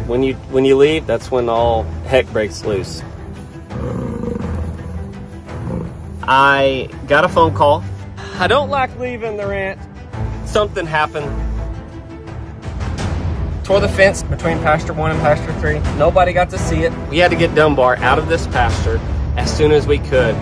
when you leave, that's when all heck breaks loose. I got a phone call. I don't like leaving the ranch. Something happened. Tore the fence between pasture 1 and pasture 3. Nobody got to see it. We had to get Dunbar out of this pasture as soon as we could.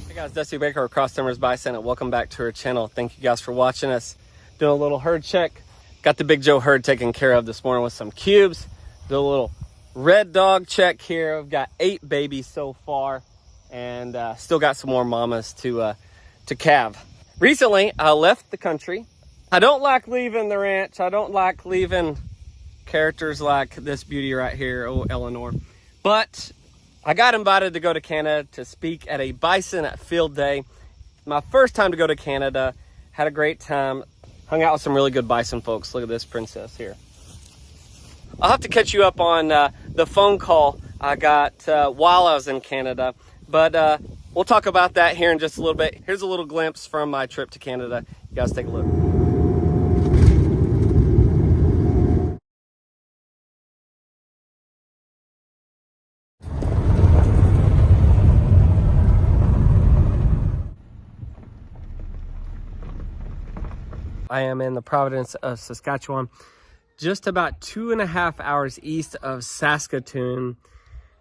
Hey guys, Dusty Baker with Cross Timbers Bison, and welcome back to our channel. Thank you guys for watching us. Doing a little herd check. Got the Big Joe herd taken care of this morning with some cubes. Do a little red dog check here. We've got 8 babies so far, and still got some more mamas to calve. Recently, I left the country. I don't like leaving the ranch. I don't like leaving characters like this beauty right here, oh Eleanor. But I got invited to go to Canada to speak at a bison field day. My first time to go to Canada. Had a great time. Hung out with some really good bison folks. Look at this princess here. I'll have to catch you up on the phone call I got while I was in Canada. But we'll talk about that here in just a little bit. Here's a little glimpse from my trip to Canada. You guys take a look. I am in the province of Saskatchewan, just about 2.5 hours east of Saskatoon.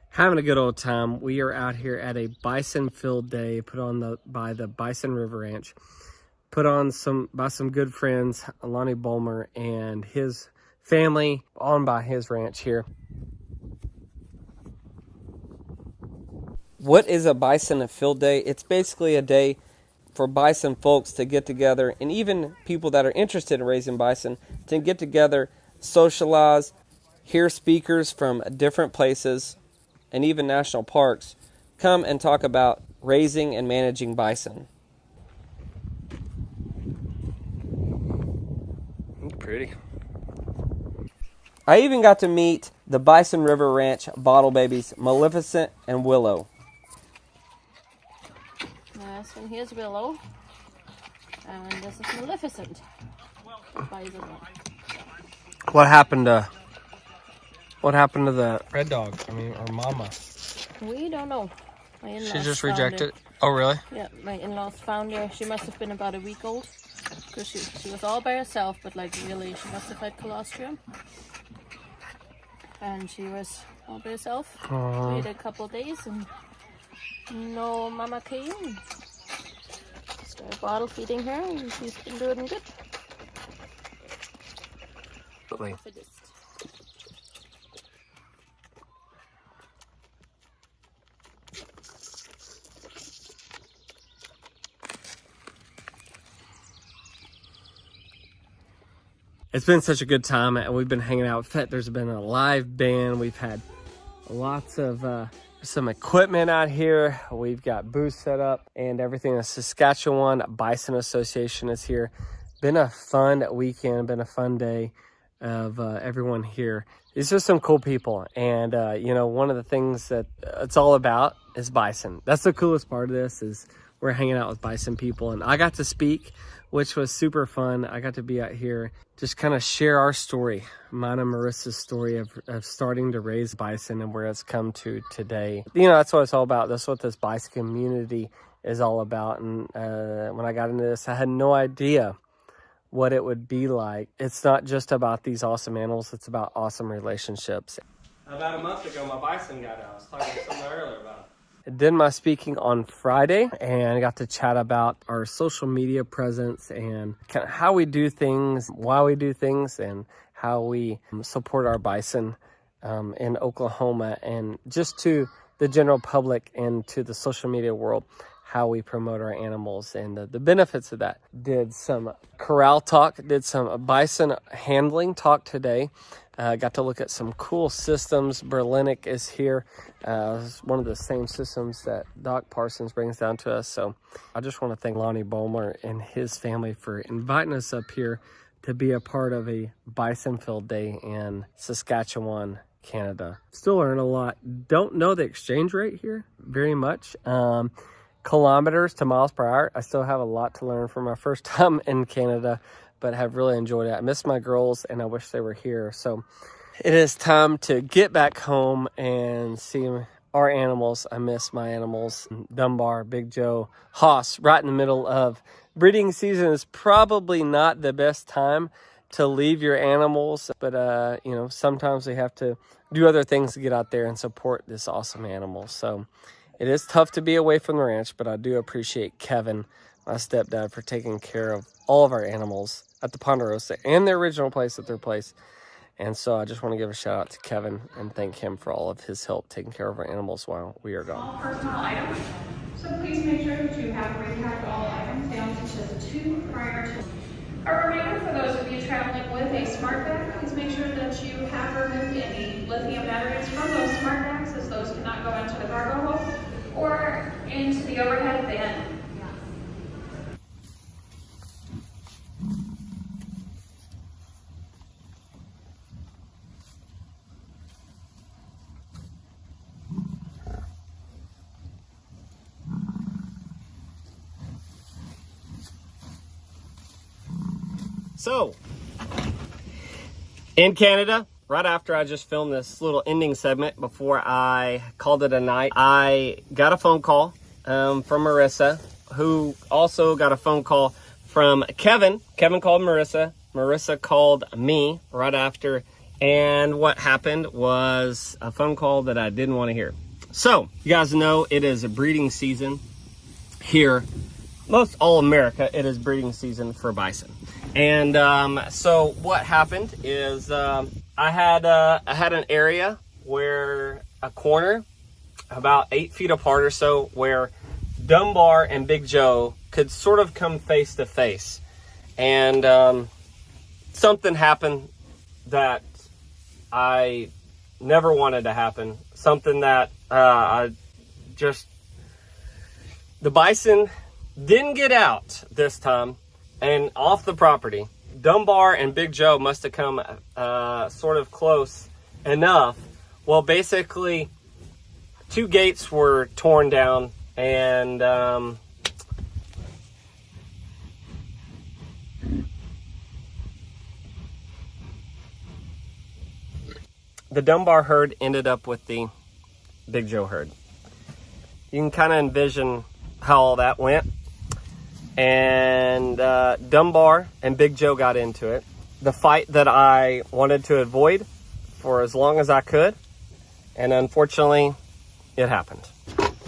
Having a good old time. We are out here at a bison field day put on by the Bison River Ranch. Put on by some good friends, Lonnie Bulmer and his family, on by his ranch here. What is a bison field day? It's basically a day for bison folks to get together, and even people that are interested in raising bison to get together, socialize, hear speakers from different places and even national parks come and talk about raising and managing bison. Pretty. I even got to meet the Bison River Ranch bottle babies, Maleficent and Willow. Yes, and here's Willow, and this is Maleficent. What happened to the red dog? I mean, or mama? We don't know. She just rejected. Oh, really? Yeah, my in-laws found her. She must have been about a week old, because she was all by herself, but like really, she must have had colostrum. And she was all by herself. Waited a couple of days, and no mama came. Started bottle feeding her, and she's been doing good. Really? It's been such a good time, and we've been hanging out. There's been a live band. We've had lots of some equipment out here. We've got booths set up and everything. The Saskatchewan Bison Association is here. Been a fun weekend, been a fun day of everyone here. These are some cool people, and you know, one of the things that it's all about is bison. That's the coolest part of this, is we're hanging out with bison people, and I got to speak, which was super fun. I got to be out here, just kind of share our story, mine and Marissa's story of starting to raise bison and where it's come to today. You know, that's what it's all about. That's what this bison community is all about. And when I got into this, I had no idea what it would be like. It's not just about these awesome animals, it's about awesome relationships. About a month ago, my bison got out. I was talking to someone earlier about it. I did my speaking on Friday, and I got to chat about our social media presence and kind of how we do things, why we do things, and how we support our bison in Oklahoma, and just to the general public and to the social media world, how we promote our animals and the benefits of that. Did some corral talk, did some bison handling talk today. Got to look at some cool systems. Berlinic is here. It's one of the same systems that Doc Parsons brings down to us. So I just want to thank Lonnie Bulmer and his family for inviting us up here to be a part of a bison field day in Saskatchewan, Canada. Still learn a lot. Don't know the exchange rate here very much. kilometers to miles per hour. I still have a lot to learn from my first time in Canada, but have really enjoyed it. I miss my girls and I wish they were here. So it is time to get back home and see our animals. I miss my animals. Dunbar, Big Joe, Hoss, right in the middle of breeding season is probably not the best time to leave your animals, but you know, sometimes we have to do other things to get out there and support this awesome animal. So it is tough to be away from the ranch, but I do appreciate Kevin, my stepdad, for taking care of all of our animals at the Ponderosa and their original place at their place. And so I just want to give a shout out to Kevin and thank him for all of his help taking care of our animals while we are gone. All personal items, so please make sure that you have repacked all items down to just 2 prior to. A reminder for those of you traveling with a smart bag, please make sure that you have removed any lithium batteries from those smart bags, as those cannot go into the cargo hold or into the overhead bin. So, in Canada, right after I just filmed this little ending segment before I called it a night, I got a phone call from Marissa, who also got a phone call from Kevin. Kevin called Marissa. Marissa called me right after. And what happened was a phone call that I didn't want to hear. So, you guys know it is a breeding season here. Most all America, it is breeding season for bison. And so what happened is I had an area where a corner about 8 feet apart or so where Dunbar and Big Joe could sort of come face to face. And something happened that I never wanted to happen. Something that the bison didn't get out this time and off the property. Dunbar and Big Joe must have come sort of close enough. Well, basically, 2 gates were torn down, and the Dunbar herd ended up with the Big Joe herd. You can kind of envision how all that went. And Dunbar and Big Joe got into it. The fight that I wanted to avoid for as long as I could. And unfortunately, it happened.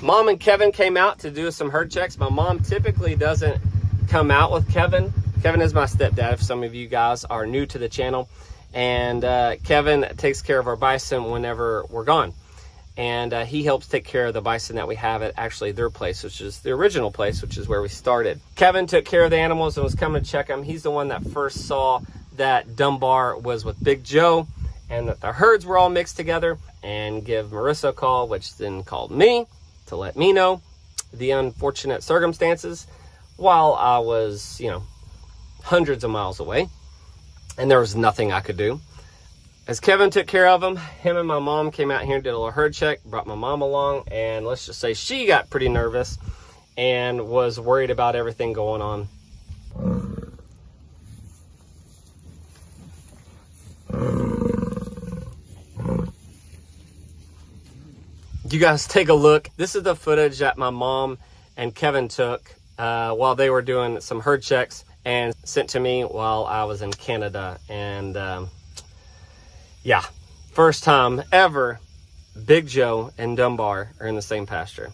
Mom and Kevin came out to do some herd checks. My mom typically doesn't come out with Kevin. Kevin is my stepdad, if some of you guys are new to the channel. And Kevin takes care of our bison whenever we're gone. And he helps take care of the bison that we have at actually their place, which is the original place, which is where we started. Kevin took care of the animals and was coming to check them. He's the one that first saw that Dunbar was with Big Joe and that the herds were all mixed together, and give Marissa a call, which then called me to let me know the unfortunate circumstances while I was, you know, hundreds of miles away, and there was nothing I could do. As Kevin took care of them, him and my mom came out here and did a little herd check, brought my mom along, and let's just say she got pretty nervous and was worried about everything going on. You guys take a look. This is the footage that my mom and Kevin took while they were doing some herd checks and sent to me while I was in Canada. And yeah, first time ever Big Joe and Dunbar are in the same pasture.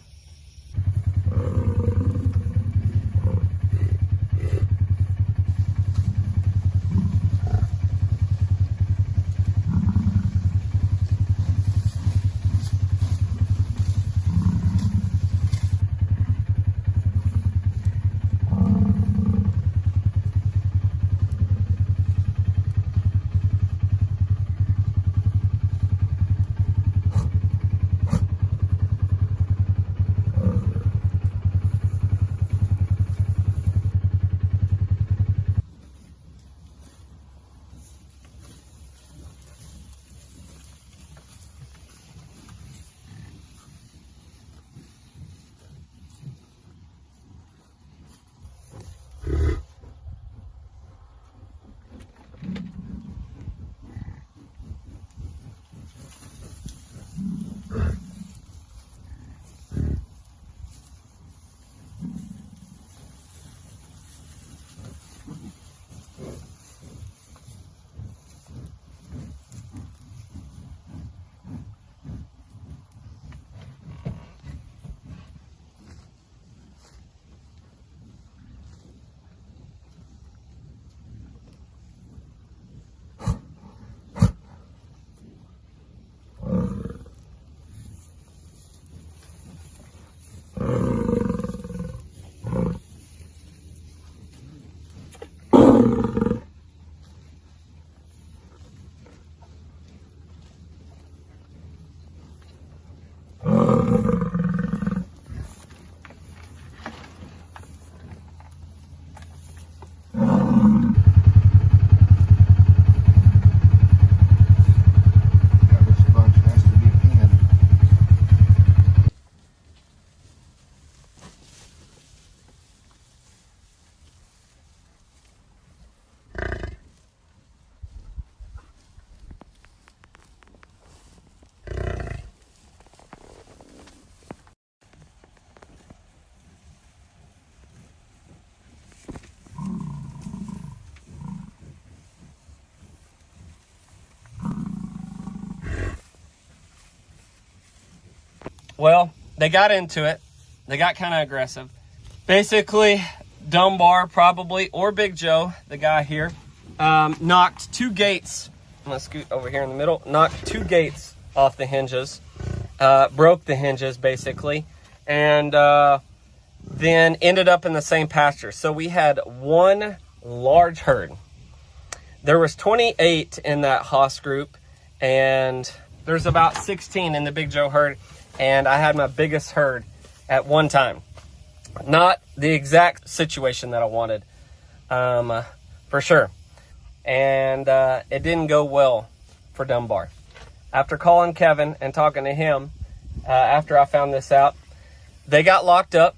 Well, they got into it. They got kind of aggressive. Basically, Dunbar probably, or Big Joe, the guy here, knocked 2 gates. I'm going to scoot over here in the middle. Knocked 2 gates off the hinges. Broke the hinges, basically. And then ended up in the same pasture. So we had one large herd. There was 28 in that Haas group, and there's about 16 in the Big Joe herd, and I had my biggest herd at one time. Not the exact situation that I wanted, for sure. And it didn't go well for Dunbar. After calling Kevin and talking to him, after I found this out, they got locked up,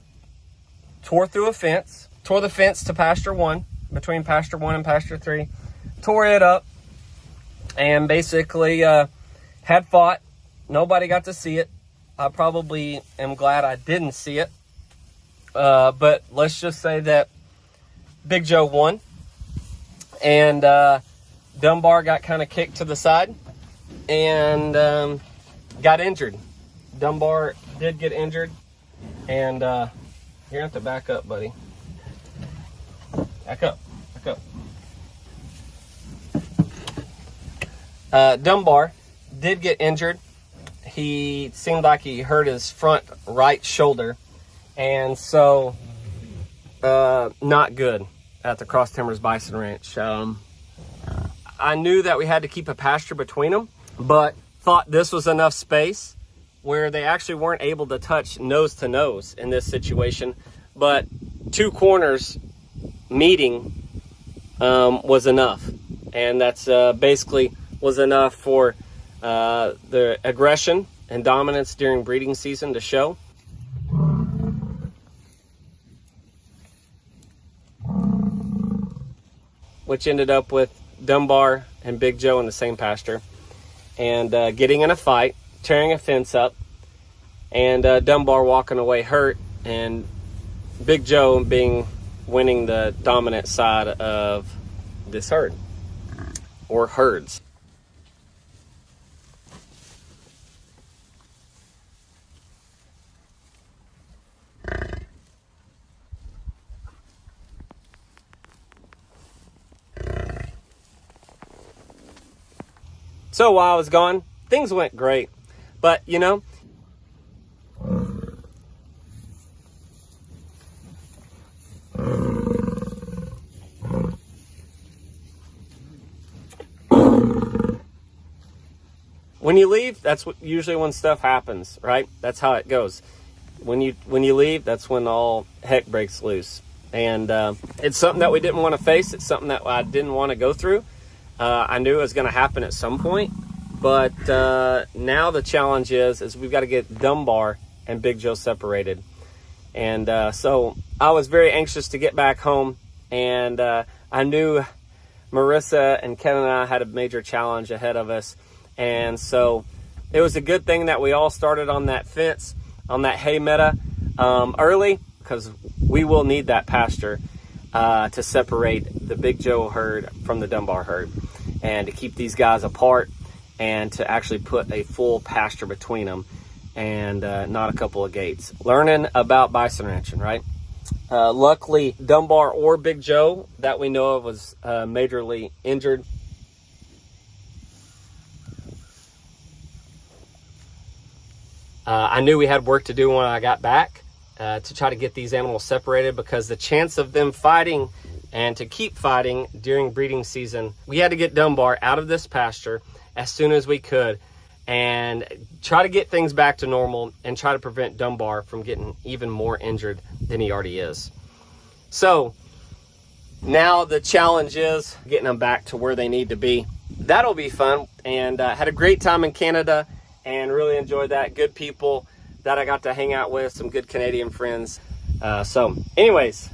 tore through a fence, tore the fence to pasture 1, between pasture 1 and pasture 3, tore it up, and basically had fought. Nobody got to see it. I probably am glad I didn't see it. But let's just say that Big Joe won, and Dunbar got kind of kicked to the side and got injured. Dunbar did get injured, and you're gonna have to back up, buddy. Back up, back up. Dunbar did get injured. He seemed like he hurt his front right shoulder, and so not good at the Cross Timbers Bison Ranch. I knew that we had to keep a pasture between them, but thought this was enough space where they actually weren't able to touch nose to nose in this situation, but 2 corners meeting was enough, and that's basically was enough for the aggression and dominance during breeding season to show. Which ended up with Dunbar and Big Joe in the same pasture, and getting in a fight, tearing a fence up, and Dunbar walking away hurt, and Big Joe winning the dominant side of this herd, or herds. So while I was gone, things went great. But, you know, when you leave, that's usually when stuff happens, right? That's how it goes. When you leave, that's when all heck breaks loose. And it's something that we didn't want to face. It's something that I didn't want to go through. I knew it was going to happen at some point, but now the challenge is we've got to get Dunbar and Big Joe separated. And so I was very anxious to get back home, and I knew Marissa and Ken and I had a major challenge ahead of us. And so it was a good thing that we all started on that fence, on that hay meadow early, because we will need that pasture to separate the Big Joe herd from the Dunbar herd, and to keep these guys apart, and to actually put a full pasture between them, and not a couple of gates. Learning about bison ranching, right? Luckily, Dunbar or Big Joe that we know of was majorly injured. I knew we had work to do when I got back to try to get these animals separated, because the chance of them fighting and to keep fighting during breeding season, we had to get Dunbar out of this pasture as soon as we could and try to get things back to normal and try to prevent Dunbar from getting even more injured than he already is. So now the challenge is getting them back to where they need to be. That'll be fun, and had a great time in Canada and really enjoyed that. Good people that I got to hang out with, some good Canadian friends. So anyways,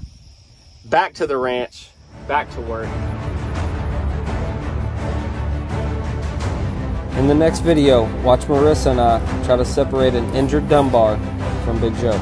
back to the ranch, back to work. In the next video, watch Marissa and I try to separate an injured Dunbar from Big Joe.